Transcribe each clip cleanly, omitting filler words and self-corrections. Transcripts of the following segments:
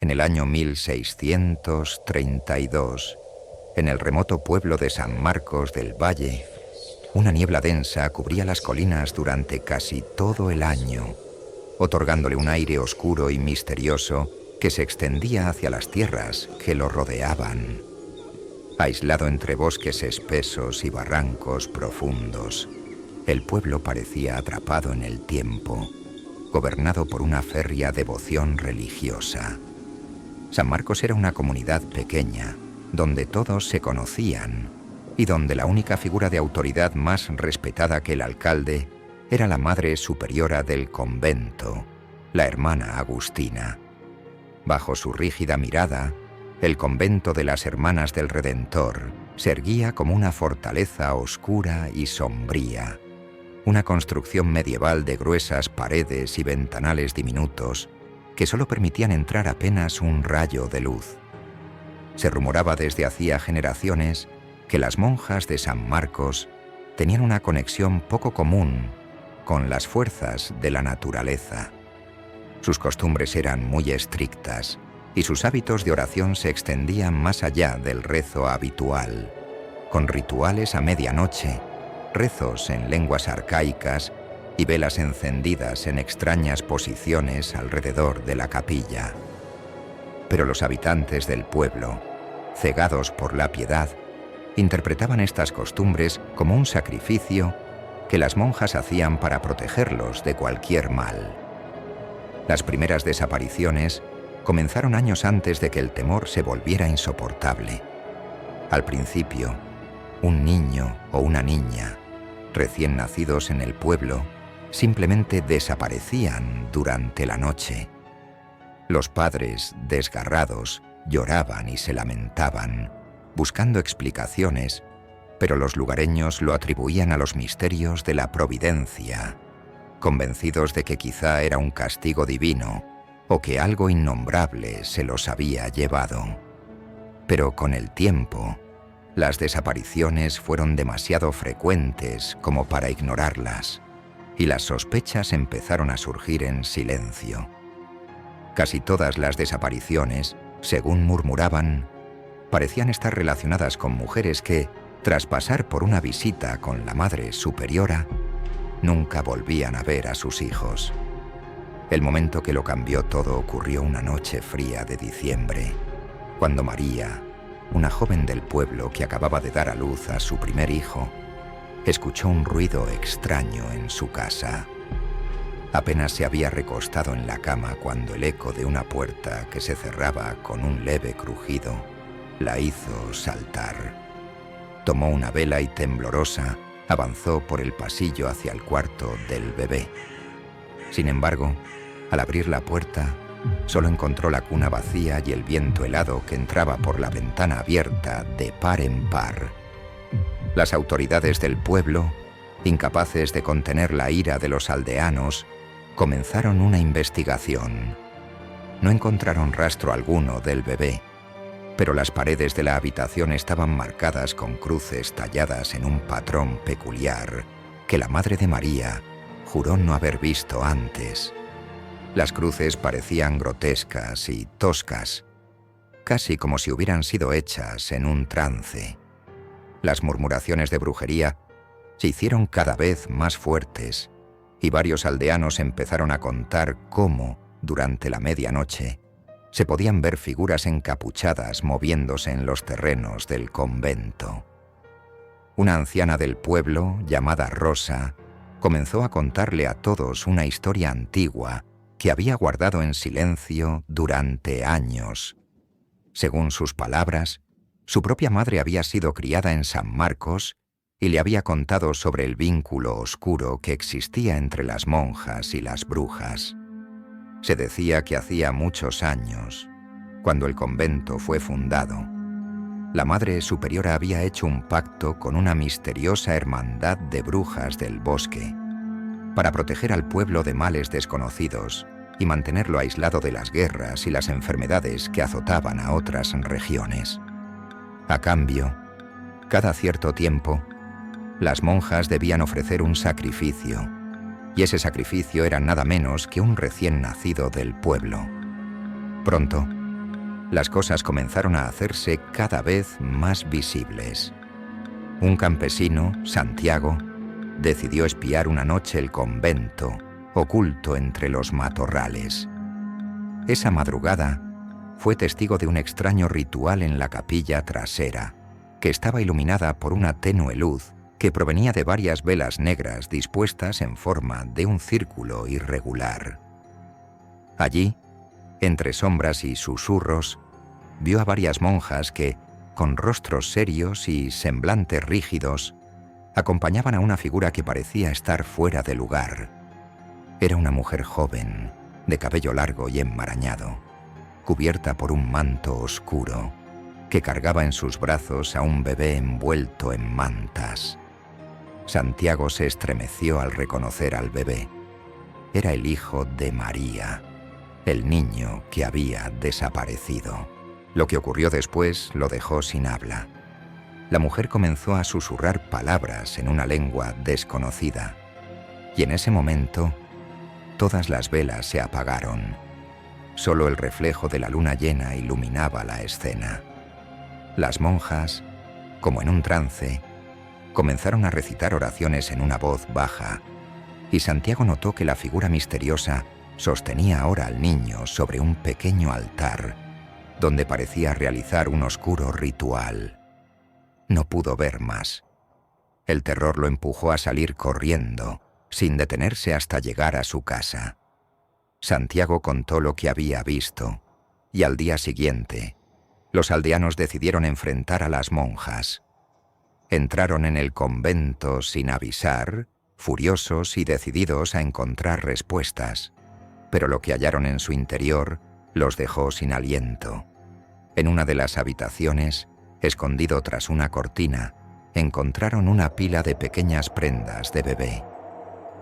En el año 1632, en el remoto pueblo de San Marcos del Valle, una niebla densa cubría las colinas durante casi todo el año, otorgándole un aire oscuro y misterioso que se extendía hacia las tierras que lo rodeaban. Aislado entre bosques espesos y barrancos profundos, el pueblo parecía atrapado en el tiempo, gobernado por una férrea devoción religiosa. San Marcos era una comunidad pequeña, donde todos se conocían y donde la única figura de autoridad más respetada que el alcalde era la madre superiora del convento, la hermana Agustina. Bajo su rígida mirada, el convento de las Hermanas del Redentor se erguía como una fortaleza oscura y sombría, una construcción medieval de gruesas paredes y ventanales diminutos que solo permitían entrar apenas un rayo de luz. Se rumoraba desde hacía generaciones que las monjas de San Marcos tenían una conexión poco común con las fuerzas de la naturaleza. Sus costumbres eran muy estrictas y sus hábitos de oración se extendían más allá del rezo habitual, con rituales a medianoche, rezos en lenguas arcaicas y velas encendidas en extrañas posiciones alrededor de la capilla. Pero los habitantes del pueblo, cegados por la piedad, interpretaban estas costumbres como un sacrificio que las monjas hacían para protegerlos de cualquier mal. Las primeras desapariciones comenzaron años antes de que el temor se volviera insoportable. Al principio, un niño o una niña, recién nacidos en el pueblo, simplemente desaparecían durante la noche. Los padres, desgarrados, lloraban y se lamentaban, buscando explicaciones, pero los lugareños lo atribuían a los misterios de la providencia, convencidos de que quizá era un castigo divino o que algo innombrable se los había llevado. Pero con el tiempo, las desapariciones fueron demasiado frecuentes como para ignorarlas, y las sospechas empezaron a surgir en silencio. Casi todas las desapariciones, según murmuraban, parecían estar relacionadas con mujeres que, tras pasar por una visita con la Madre Superiora, nunca volvían a ver a sus hijos. El momento que lo cambió todo ocurrió una noche fría de diciembre, cuando María, una joven del pueblo que acababa de dar a luz a su primer hijo, escuchó un ruido extraño en su casa. Apenas se había recostado en la cama cuando el eco de una puerta que se cerraba con un leve crujido la hizo saltar. Tomó una vela y temblorosa avanzó por el pasillo hacia el cuarto del bebé. Sin embargo, al abrir la puerta, solo encontró la cuna vacía y el viento helado que entraba por la ventana abierta de par en par. Las autoridades del pueblo, incapaces de contener la ira de los aldeanos, comenzaron una investigación. No encontraron rastro alguno del bebé, pero las paredes de la habitación estaban marcadas con cruces talladas en un patrón peculiar que la madre de María juró no haber visto antes. Las cruces parecían grotescas y toscas, casi como si hubieran sido hechas en un trance. Las murmuraciones de brujería se hicieron cada vez más fuertes y varios aldeanos empezaron a contar cómo, durante la medianoche, se podían ver figuras encapuchadas moviéndose en los terrenos del convento. Una anciana del pueblo, llamada Rosa, comenzó a contarle a todos una historia antigua que había guardado en silencio durante años. Según sus palabras, su propia madre había sido criada en San Marcos y le había contado sobre el vínculo oscuro que existía entre las monjas y las brujas. Se decía que hacía muchos años, cuando el convento fue fundado, la Madre Superiora había hecho un pacto con una misteriosa hermandad de brujas del bosque para proteger al pueblo de males desconocidos y mantenerlo aislado de las guerras y las enfermedades que azotaban a otras regiones. A cambio, cada cierto tiempo, las monjas debían ofrecer un sacrificio, y ese sacrificio era nada menos que un recién nacido del pueblo. Pronto, las cosas comenzaron a hacerse cada vez más visibles. Un campesino, Santiago, decidió espiar una noche el convento, oculto entre los matorrales. Esa madrugada fue testigo de un extraño ritual en la capilla trasera, que estaba iluminada por una tenue luz que provenía de varias velas negras dispuestas en forma de un círculo irregular. Allí, entre sombras y susurros, vio a varias monjas que, con rostros serios y semblantes rígidos, acompañaban a una figura que parecía estar fuera de lugar. Era una mujer joven, de cabello largo y enmarañado, cubierta por un manto oscuro, que cargaba en sus brazos a un bebé envuelto en mantas. Santiago se estremeció al reconocer al bebé. Era el hijo de María, el niño que había desaparecido. Lo que ocurrió después lo dejó sin habla. La mujer comenzó a susurrar palabras en una lengua desconocida, y en ese momento todas las velas se apagaron. Solo el reflejo de la luna llena iluminaba la escena. Las monjas, como en un trance, comenzaron a recitar oraciones en una voz baja, y Santiago notó que la figura misteriosa sostenía ahora al niño sobre un pequeño altar, donde parecía realizar un oscuro ritual. No pudo ver más. El terror lo empujó a salir corriendo, sin detenerse hasta llegar a su casa. Santiago contó lo que había visto, y al día siguiente, los aldeanos decidieron enfrentar a las monjas. Entraron en el convento sin avisar, furiosos y decididos a encontrar respuestas, pero lo que hallaron en su interior los dejó sin aliento. En una de las habitaciones, escondido tras una cortina, encontraron una pila de pequeñas prendas de bebé.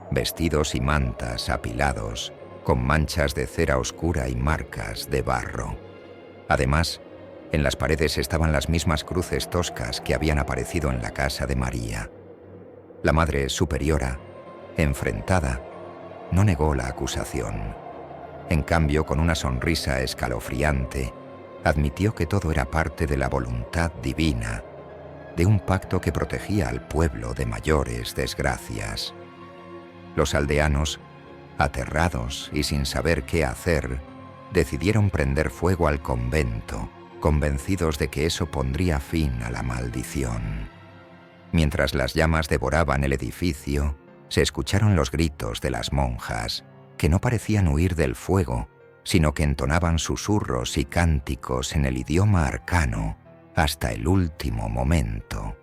Vestidos y mantas apilados, con manchas de cera oscura y marcas de barro. Además, en las paredes estaban las mismas cruces toscas que habían aparecido en la casa de María. La Madre Superiora, enfrentada, no negó la acusación. En cambio, con una sonrisa escalofriante, admitió que todo era parte de la voluntad divina, de un pacto que protegía al pueblo de mayores desgracias. Los aldeanos, aterrados y sin saber qué hacer, decidieron prender fuego al convento, convencidos de que eso pondría fin a la maldición. Mientras las llamas devoraban el edificio, se escucharon los gritos de las monjas, que no parecían huir del fuego, sino que entonaban susurros y cánticos en el idioma arcano hasta el último momento.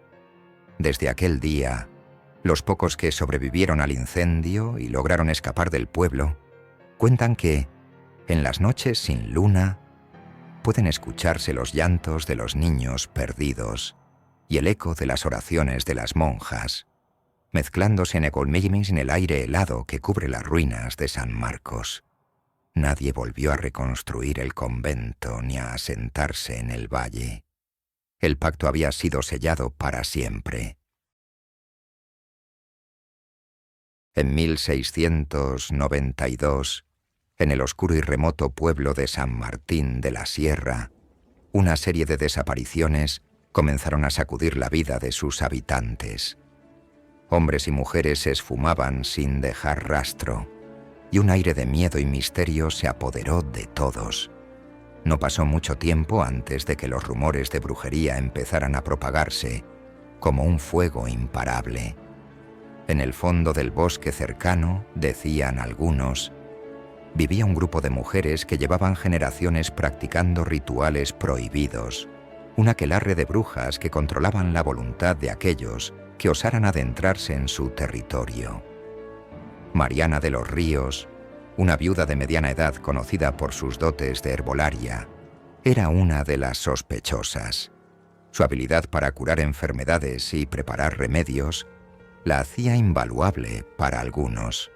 Desde aquel día, los pocos que sobrevivieron al incendio y lograron escapar del pueblo, cuentan que, en las noches sin luna, pueden escucharse los llantos de los niños perdidos y el eco de las oraciones de las monjas, mezclándose en ecolmillimis en el aire helado que cubre las ruinas de San Marcos. Nadie volvió a reconstruir el convento ni a asentarse en el valle. El pacto había sido sellado para siempre. En 1692, en el oscuro y remoto pueblo de San Martín de la Sierra, una serie de desapariciones comenzaron a sacudir la vida de sus habitantes. Hombres y mujeres se esfumaban sin dejar rastro, y un aire de miedo y misterio se apoderó de todos. No pasó mucho tiempo antes de que los rumores de brujería empezaran a propagarse como un fuego imparable. En el fondo del bosque cercano, decían algunos, vivía un grupo de mujeres que llevaban generaciones practicando rituales prohibidos, un aquelarre de brujas que controlaban la voluntad de aquellos que osaran adentrarse en su territorio. Mariana de los Ríos, una viuda de mediana edad conocida por sus dotes de herbolaria, era una de las sospechosas. Su habilidad para curar enfermedades y preparar remedios la hacía invaluable para algunos,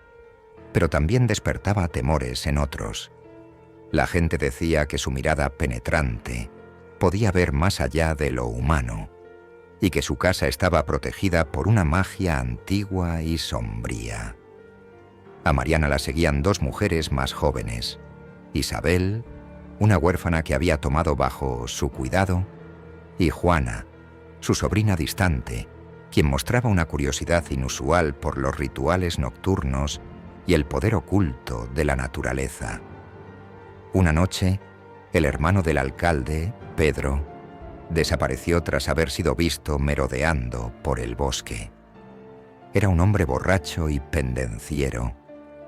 pero también despertaba temores en otros. La gente decía que su mirada penetrante podía ver más allá de lo humano y que su casa estaba protegida por una magia antigua y sombría. A Mariana la seguían dos mujeres más jóvenes, Isabel una huérfana que había tomado bajo su cuidado, y Juana, su sobrina distante, quien mostraba una curiosidad inusual por los rituales nocturnos y el poder oculto de la naturaleza. Una noche, el hermano del alcalde, Pedro, desapareció tras haber sido visto merodeando por el bosque. Era un hombre borracho y pendenciero,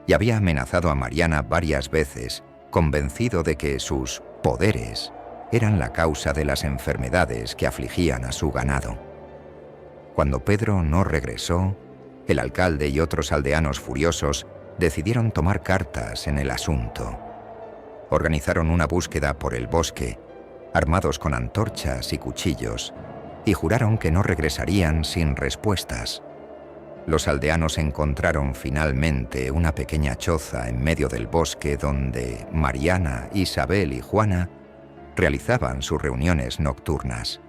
y había amenazado a Mariana varias veces, convencido de que sus poderes eran la causa de las enfermedades que afligían a su ganado. Cuando Pedro no regresó, el alcalde y otros aldeanos furiosos decidieron tomar cartas en el asunto. Organizaron una búsqueda por el bosque, armados con antorchas y cuchillos, y juraron que no regresarían sin respuestas. Los aldeanos encontraron finalmente una pequeña choza en medio del bosque donde Mariana, Isabel y Juana realizaban sus reuniones nocturnas.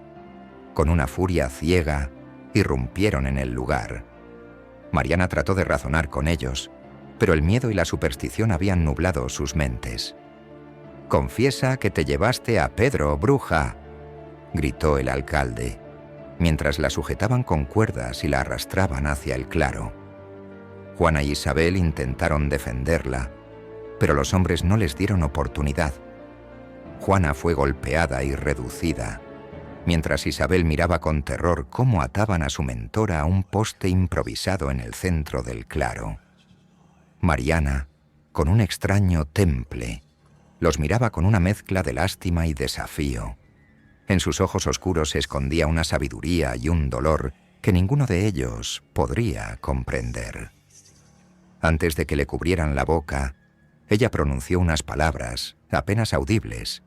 Con una furia ciega, irrumpieron en el lugar. Mariana trató de razonar con ellos, pero el miedo y la superstición habían nublado sus mentes. «Confiesa que te llevaste a Pedro, bruja», gritó el alcalde, mientras la sujetaban con cuerdas y la arrastraban hacia el claro. Juana y Isabel intentaron defenderla, pero los hombres no les dieron oportunidad. Juana fue golpeada y reducida, mientras Isabel miraba con terror cómo ataban a su mentora a un poste improvisado en el centro del claro. Mariana, con un extraño temple, los miraba con una mezcla de lástima y desafío. En sus ojos oscuros se escondía una sabiduría y un dolor que ninguno de ellos podría comprender. Antes de que le cubrieran la boca, ella pronunció unas palabras, apenas audibles,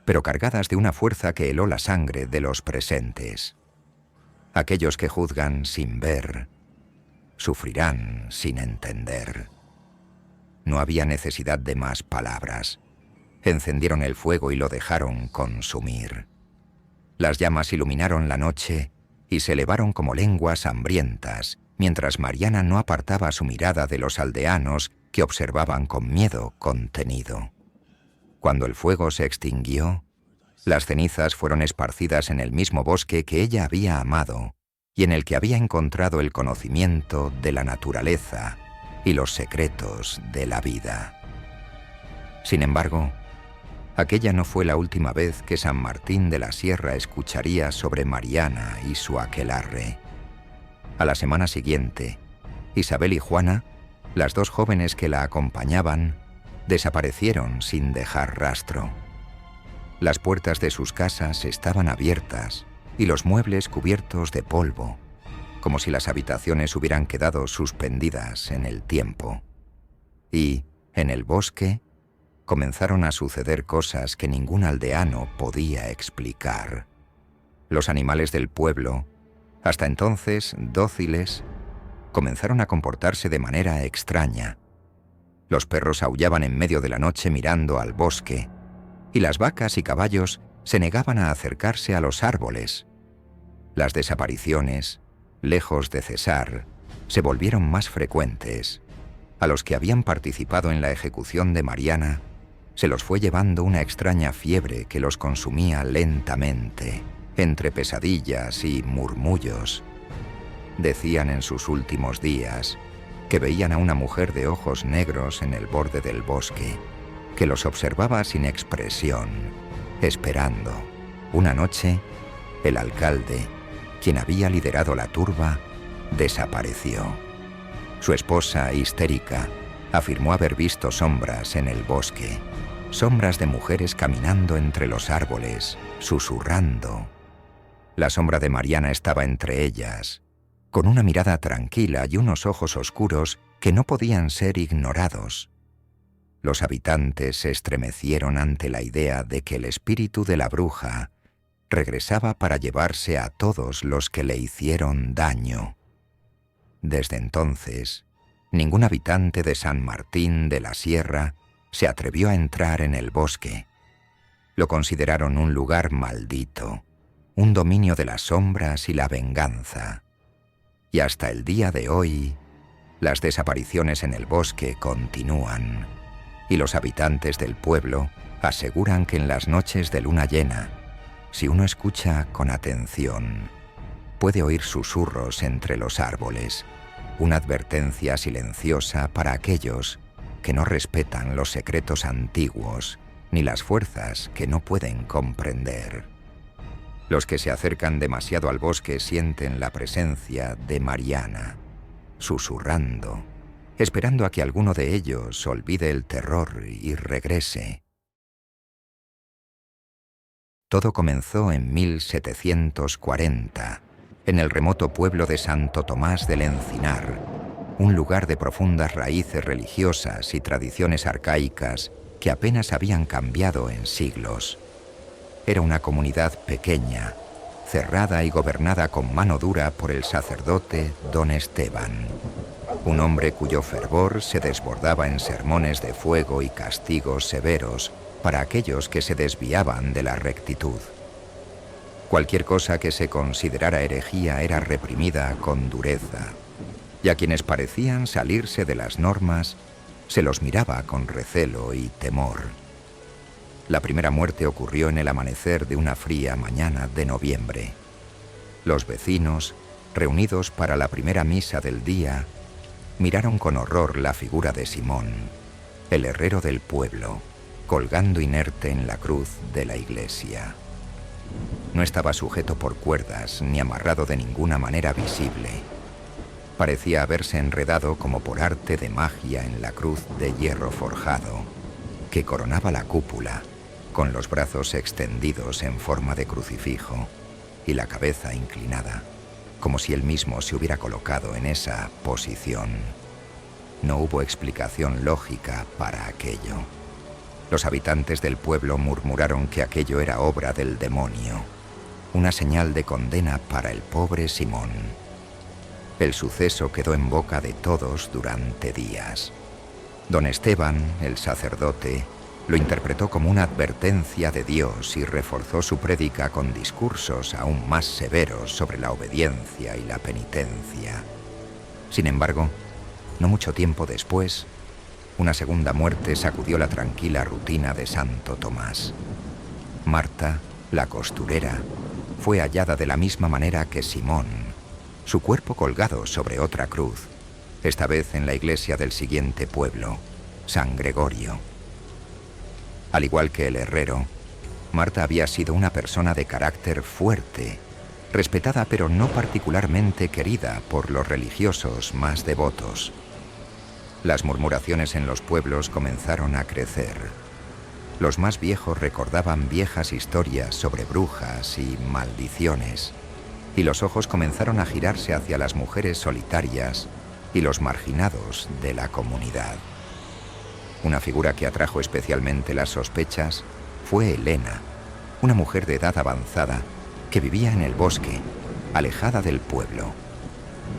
pero cargadas de una fuerza que heló la sangre de los presentes. Aquellos que juzgan sin ver, sufrirán sin entender. No había necesidad de más palabras. Encendieron el fuego y lo dejaron consumir. Las llamas iluminaron la noche y se elevaron como lenguas hambrientas, mientras Mariana no apartaba su mirada de los aldeanos que observaban con miedo contenido. Cuando el fuego se extinguió, las cenizas fueron esparcidas en el mismo bosque que ella había amado y en el que había encontrado el conocimiento de la naturaleza y los secretos de la vida. Sin embargo, aquella no fue la última vez que San Martín de la Sierra escucharía sobre Mariana y su aquelarre. A la semana siguiente, Isabel y Juana, las dos jóvenes que la acompañaban, desaparecieron sin dejar rastro. Las puertas de sus casas estaban abiertas y los muebles cubiertos de polvo, como si las habitaciones hubieran quedado suspendidas en el tiempo. Y, en el bosque, comenzaron a suceder cosas que ningún aldeano podía explicar. Los animales del pueblo, hasta entonces dóciles, comenzaron a comportarse de manera extraña. Los perros aullaban en medio de la noche mirando al bosque, y las vacas y caballos se negaban a acercarse a los árboles. Las desapariciones, lejos de cesar, se volvieron más frecuentes. A los que habían participado en la ejecución de Mariana, se los fue llevando una extraña fiebre que los consumía lentamente, entre pesadillas y murmullos. Decían en sus últimos días que veían a una mujer de ojos negros en el borde del bosque, que los observaba sin expresión, esperando. Una noche, el alcalde, quien había liderado la turba, desapareció. Su esposa, histérica, afirmó haber visto sombras en el bosque, sombras de mujeres caminando entre los árboles, susurrando. La sombra de Mariana estaba entre ellas, con una mirada tranquila y unos ojos oscuros que no podían ser ignorados. Los habitantes se estremecieron ante la idea de que el espíritu de la bruja regresaba para llevarse a todos los que le hicieron daño. Desde entonces, ningún habitante de San Martín de la Sierra se atrevió a entrar en el bosque. Lo consideraron un lugar maldito, un dominio de las sombras y la venganza. Y hasta el día de hoy, las desapariciones en el bosque continúan, y los habitantes del pueblo Aseguran que en las noches de luna llena, si uno escucha con atención, puede oír susurros entre los árboles, una advertencia silenciosa para aquellos que no respetan los secretos antiguos ni las fuerzas que no pueden comprender. Los que se acercan demasiado al bosque sienten la presencia de Mariana, susurrando, esperando a que alguno de ellos olvide el terror y regrese. Todo comenzó en 1740, en el remoto pueblo de Santo Tomás del Encinar, un lugar de profundas raíces religiosas y tradiciones arcaicas que apenas habían cambiado en siglos. Era una comunidad pequeña, cerrada y gobernada con mano dura por el sacerdote Don Esteban, un hombre cuyo fervor se desbordaba en sermones de fuego y castigos severos para aquellos que se desviaban de la rectitud. Cualquier cosa que se considerara herejía era reprimida con dureza, y a quienes parecían salirse de las normas se los miraba con recelo y temor. La primera muerte ocurrió en el amanecer de una fría mañana de noviembre. Los vecinos, reunidos para la primera misa del día, miraron con horror la figura de Simón, el herrero del pueblo, colgando inerte en la cruz de la iglesia. No estaba sujeto por cuerdas ni amarrado de ninguna manera visible. Parecía haberse enredado como por arte de magia en la cruz de hierro forjado, que coronaba la cúpula, con los brazos extendidos en forma de crucifijo y la cabeza inclinada, como si él mismo se hubiera colocado en esa posición. No hubo explicación lógica para aquello. Los habitantes del pueblo murmuraron que aquello era obra del demonio, una señal de condena para el pobre Simón. El suceso quedó en boca de todos durante días. Don Esteban, el sacerdote, lo interpretó como una advertencia de Dios y reforzó su prédica con discursos aún más severos sobre la obediencia y la penitencia. Sin embargo, no mucho tiempo después, una segunda muerte sacudió la tranquila rutina de Santo Tomás. Marta, la costurera, fue hallada de la misma manera que Simón, su cuerpo colgado sobre otra cruz, esta vez en la iglesia del siguiente pueblo, San Gregorio. Al igual que el herrero, Marta había sido una persona de carácter fuerte, respetada pero no particularmente querida por los religiosos más devotos. Las murmuraciones en los pueblos comenzaron a crecer. Los más viejos recordaban viejas historias sobre brujas y maldiciones, y los ojos comenzaron a girarse hacia las mujeres solitarias y los marginados de la comunidad. Una figura que atrajo especialmente las sospechas fue Elena, una mujer de edad avanzada que vivía en el bosque, alejada del pueblo.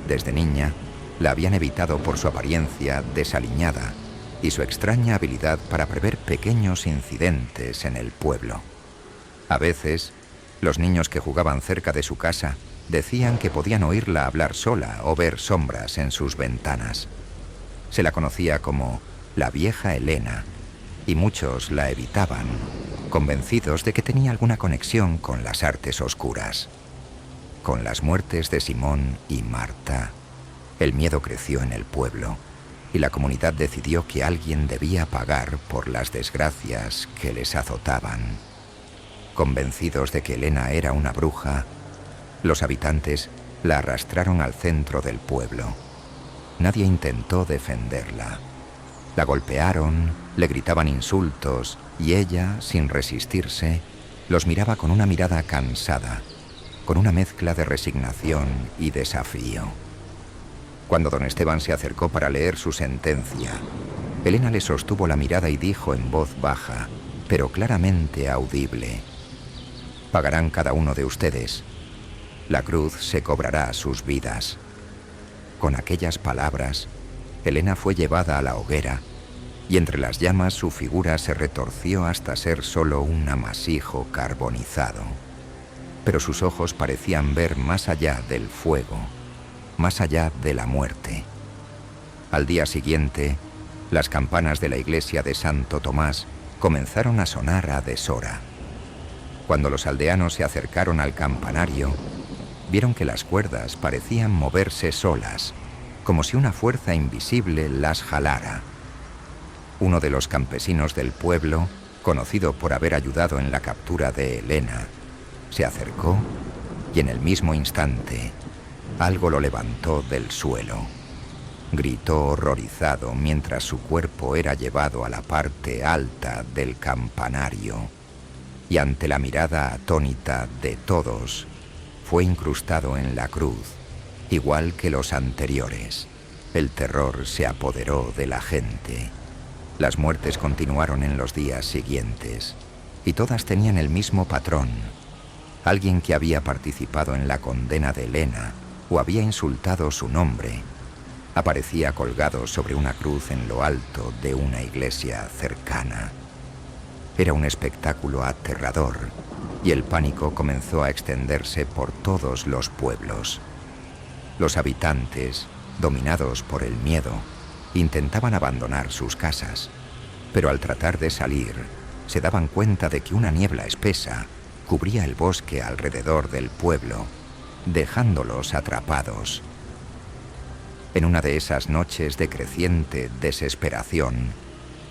Desde niña, la habían evitado por su apariencia desaliñada y su extraña habilidad para prever pequeños incidentes en el pueblo. A veces, los niños que jugaban cerca de su casa decían que podían oírla hablar sola o ver sombras en sus ventanas. Se la conocía como la vieja Elena, y muchos la evitaban, convencidos de que tenía alguna conexión con las artes oscuras. Con las muertes de Simón y Marta, el miedo creció en el pueblo, y la comunidad decidió que alguien debía pagar por las desgracias que les azotaban. Convencidos de que Elena era una bruja, los habitantes la arrastraron al centro del pueblo. Nadie intentó defenderla. La golpearon, le gritaban insultos y ella, sin resistirse, los miraba con una mirada cansada, con una mezcla de resignación y desafío. Cuando don Esteban se acercó para leer su sentencia, Elena le sostuvo la mirada y dijo en voz baja, pero claramente audible: «Pagarán cada uno de ustedes. La cruz se cobrará sus vidas». Con aquellas palabras, Elena fue llevada a la hoguera, y entre las llamas su figura se retorció hasta ser solo un amasijo carbonizado. Pero sus ojos parecían ver más allá del fuego, más allá de la muerte. Al día siguiente, las campanas de la iglesia de Santo Tomás comenzaron a sonar a deshora. Cuando los aldeanos se acercaron al campanario, vieron que las cuerdas parecían moverse solas, como si una fuerza invisible las jalara. Uno de los campesinos del pueblo, conocido por haber ayudado en la captura de Helena, se acercó y en el mismo instante algo lo levantó del suelo. Gritó horrorizado mientras su cuerpo era llevado a la parte alta del campanario y ante la mirada atónita de todos fue incrustado en la cruz, igual que los anteriores. El terror se apoderó de la gente. Las muertes continuaron en los días siguientes y todas tenían el mismo patrón. Alguien que había participado en la condena de Helena o había insultado su nombre aparecía colgado sobre una cruz en lo alto de una iglesia cercana. Era un espectáculo aterrador y el pánico comenzó a extenderse por todos los pueblos. Los habitantes, dominados por el miedo, intentaban abandonar sus casas, pero al tratar de salir, se daban cuenta de que una niebla espesa cubría el bosque alrededor del pueblo, dejándolos atrapados. En una de esas noches de creciente desesperación,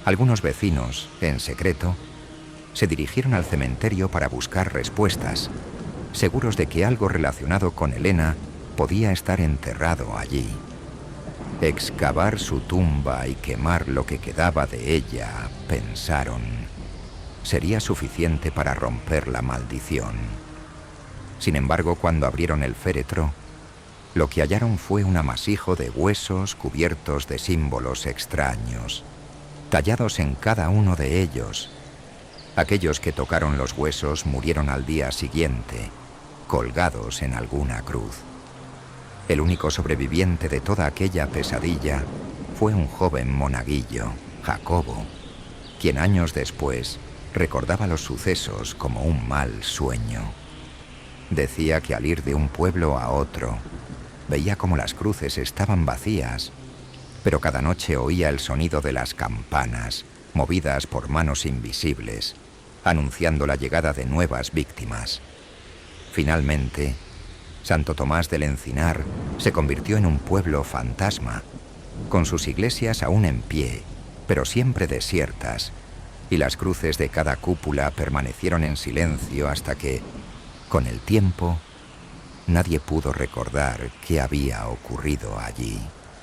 algunos vecinos, en secreto, se dirigieron al cementerio para buscar respuestas, seguros de que algo relacionado con Helena podía estar enterrado allí. Excavar su tumba y quemar lo que quedaba de ella, pensaron, sería suficiente para romper la maldición. Sin embargo, cuando abrieron el féretro, lo que hallaron fue un amasijo de huesos cubiertos de símbolos extraños, tallados en cada uno de ellos. Aquellos que tocaron los huesos murieron al día siguiente, colgados en alguna cruz. El único sobreviviente de toda aquella pesadilla fue un joven monaguillo, Jacobo, quien años después recordaba los sucesos como un mal sueño. Decía que al ir de un pueblo a otro, veía como las cruces estaban vacías, pero cada noche oía el sonido de las campanas, movidas por manos invisibles, anunciando la llegada de nuevas víctimas. Finalmente, Santo Tomás del Encinar se convirtió en un pueblo fantasma, con sus iglesias aún en pie, pero siempre desiertas, y las cruces de cada cúpula permanecieron en silencio hasta que, con el tiempo, nadie pudo recordar qué había ocurrido allí.